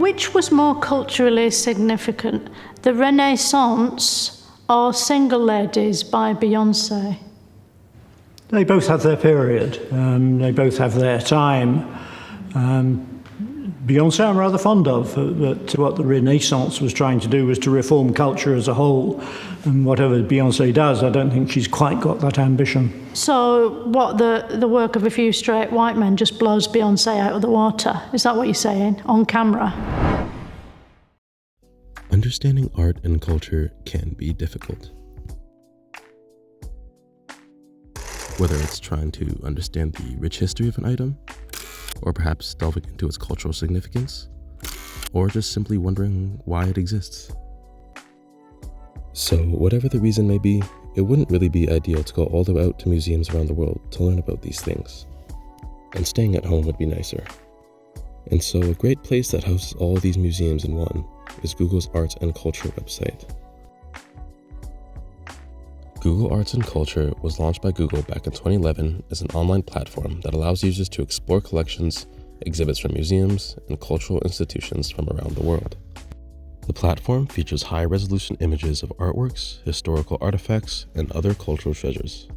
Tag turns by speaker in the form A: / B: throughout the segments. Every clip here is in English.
A: Which was more culturally significant, the Renaissance or Single Ladies by Beyoncé?
B: They both have their period. They both have their time. Beyoncé I'm rather fond of, but what the Renaissance was trying to do was to reform culture as a whole. And whatever Beyoncé does, I don't think she's quite got that ambition.
A: So what, the work of a few straight white men just blows Beyoncé out of the water? Is that what you're saying, on camera?
C: Understanding art and culture can be difficult. Whether it's trying to understand the rich history of an item, or perhaps delving into its cultural significance, or just simply wondering why it exists. So whatever the reason may be, it wouldn't really be ideal to go all the way out to museums around the world to learn about these things. And staying at home would be nicer. And so a great place that houses all of these museums in one is Google's Arts and Culture website. Google Arts and Culture was launched by Google back in 2011 as an online platform that allows users to explore collections, exhibits from museums, and cultural institutions from around the world. The platform features high-resolution images of artworks, historical artifacts, and other cultural treasures.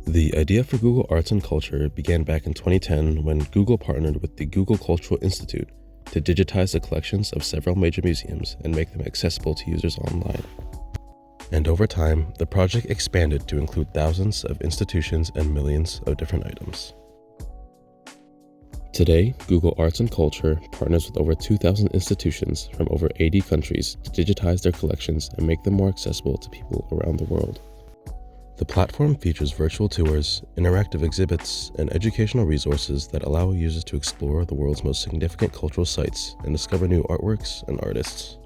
C: The idea for Google Arts and Culture began back in 2010 when Google partnered with the Google Cultural Institute to digitize the collections of several major museums and make them accessible to users online. And over time, the project expanded to include thousands of institutions and millions of different items. Today, Google Arts and Culture partners with over 2,000 institutions from over 80 countries to digitize their collections and make them more accessible to people around the world. The platform features virtual tours, interactive exhibits, and educational resources that allow users to explore the world's most significant cultural sites and discover new artworks and artists.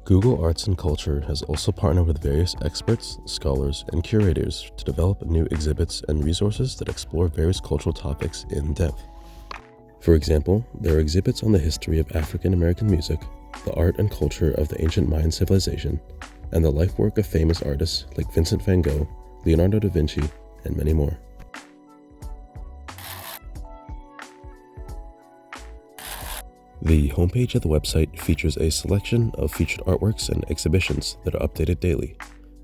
C: Google Arts and Culture has also partnered with various experts, scholars, and curators to develop new exhibits and resources that explore various cultural topics in depth. For example, there are exhibits on the history of African American music, the art and culture of the ancient Mayan civilization, and the life work of famous artists like Vincent van Gogh, Leonardo da Vinci, and many more. The homepage of the website features a selection of featured artworks and exhibitions that are updated daily,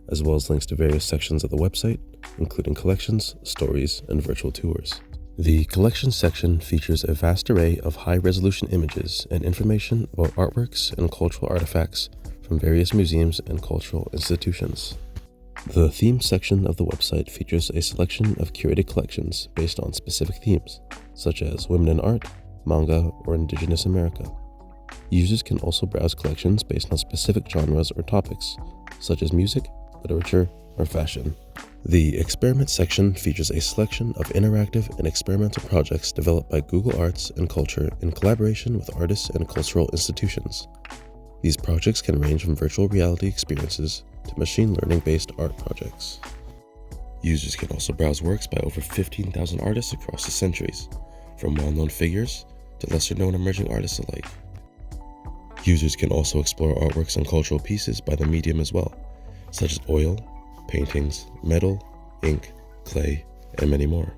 C: as well as links to various sections of the website, including collections, stories, and virtual tours. The collections section features a vast array of high-resolution images and information about artworks and cultural artifacts from various museums and cultural institutions. The themes section of the website features a selection of curated collections based on specific themes, such as women in art, manga, or Indigenous America. Users can also browse collections based on specific genres or topics, such as music, literature, or fashion. The experiment section features a selection of interactive and experimental projects developed by Google Arts and Culture in collaboration with artists and cultural institutions. These projects can range from virtual reality experiences to machine learning-based art projects. Users can also browse works by over 15,000 artists across the centuries, from well-known figures to lesser-known emerging artists alike. Users can also explore artworks and cultural pieces by the medium as well, such as oil, paintings, metal, ink, clay, and many more.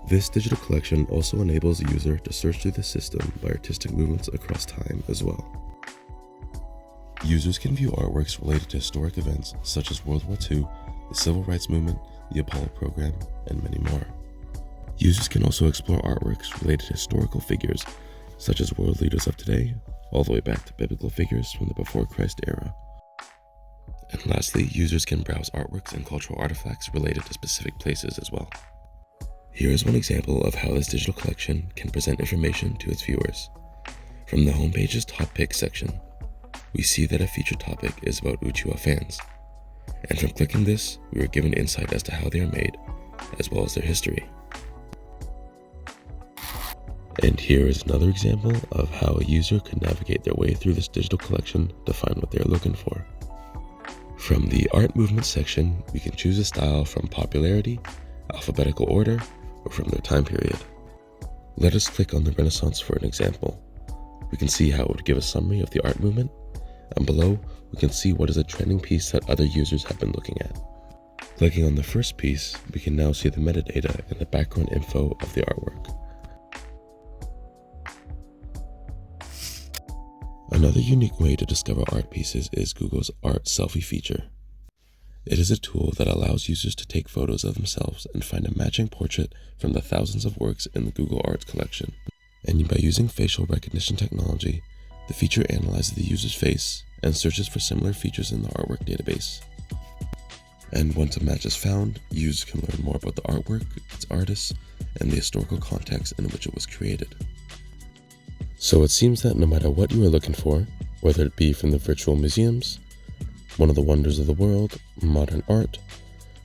C: This digital collection also enables the user to search through the system by artistic movements across time as well. Users can view artworks related to historic events such as World War II, the Civil Rights Movement, the Apollo program, and many more. Users can also explore artworks related to historical figures such as world leaders of today, all the way back to biblical figures from the before Christ era. And lastly, users can browse artworks and cultural artifacts related to specific places as well. Here is one example of how this digital collection can present information to its viewers. From the homepage's top picks section, we see that a featured topic is about Uchiwa fans. And from clicking this, we are given insight as to how they are made, as well as their history. And here is another example of how a user could navigate their way through this digital collection to find what they are looking for. From the art movement section, we can choose a style from popularity, alphabetical order, or from their time period. Let us click on the Renaissance for an example. We can see how it would give a summary of the art movement, and below we can see what is a trending piece that other users have been looking at. Clicking on the first piece, we can now see the metadata and the background info of the artwork. Another unique way to discover art pieces is Google's Art Selfie feature. It is a tool that allows users to take photos of themselves and find a matching portrait from the thousands of works in the Google Arts collection. And by using facial recognition technology, the feature analyzes the user's face and searches for similar features in the artwork database. And once a match is found, users can learn more about the artwork, its artist, and the historical context in which it was created. So it seems that no matter what you are looking for, whether it be from the virtual museums, one of the wonders of the world, modern art,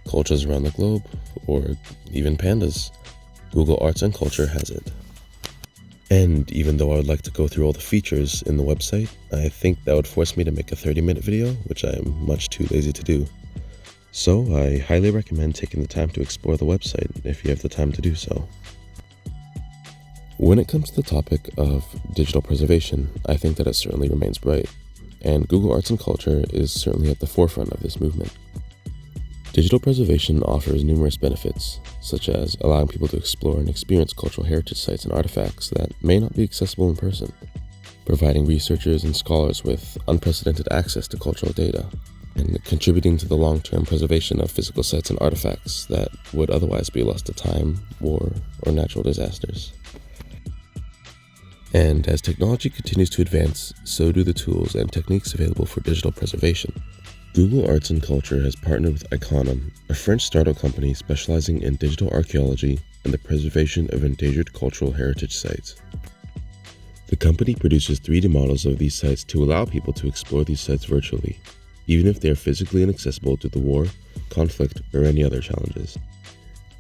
C: cultures around the globe, or even pandas, Google Arts and Culture has it. And even though I would like to go through all the features in the website, I think that would force me to make a 30-minute video, which I am much too lazy to do. So I highly recommend taking the time to explore the website if you have the time to do so. When it comes to the topic of digital preservation, I think that it certainly remains bright, and Google Arts and Culture is certainly at the forefront of this movement. Digital preservation offers numerous benefits, such as allowing people to explore and experience cultural heritage sites and artifacts that may not be accessible in person, providing researchers and scholars with unprecedented access to cultural data, and contributing to the long-term preservation of physical sites and artifacts that would otherwise be lost to time, war, or natural disasters. And as technology continues to advance, so do the tools and techniques available for digital preservation. Google Arts and Culture has partnered with Iconim, a French startup company specializing in digital archaeology and the preservation of endangered cultural heritage sites. The company produces 3D models of these sites to allow people to explore these sites virtually, even if they are physically inaccessible due to war, conflict, or any other challenges.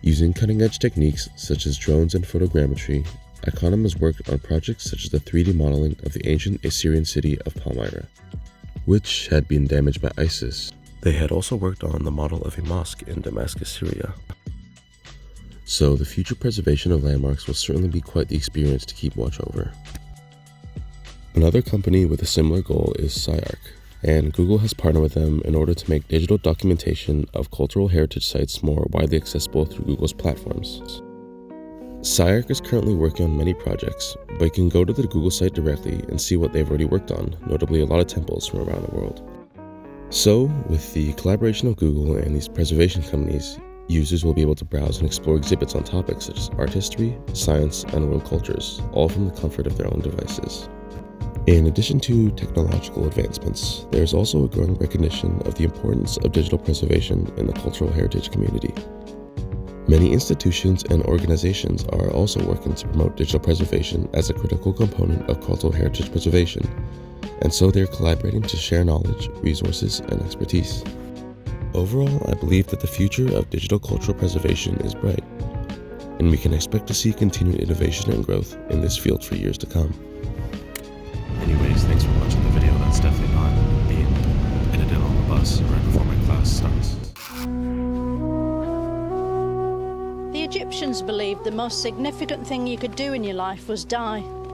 C: Using cutting-edge techniques such as drones and photogrammetry, Iconim has worked on projects such as the 3D modeling of the ancient Assyrian city of Palmyra, which had been damaged by ISIS. They had also worked on the model of a mosque in Damascus, Syria. So the future preservation of landmarks will certainly be quite the experience to keep watch over. Another company with a similar goal is CIARC, and Google has partnered with them in order to make digital documentation of cultural heritage sites more widely accessible through Google's platforms. CIARC is currently working on many projects, but you can go to the Google site directly and see what they've already worked on, notably a lot of temples from around the world. So, with the collaboration of Google and these preservation companies, users will be able to browse and explore exhibits on topics such as art history, science, and world cultures, all from the comfort of their own devices. In addition to technological advancements, there is also a growing recognition of the importance of digital preservation in the cultural heritage community. Many institutions and organizations are also working to promote digital preservation as a critical component of cultural heritage preservation, and so they're collaborating to share knowledge, resources, and expertise. Overall, I believe that the future of digital cultural preservation is bright, and we can expect to see continued innovation and growth in this field for years to come. Anyways, thanks for watching the video. That's definitely not being edited on the bus right before my class starts.
A: The Egyptians believed the most significant thing you could do in your life was die.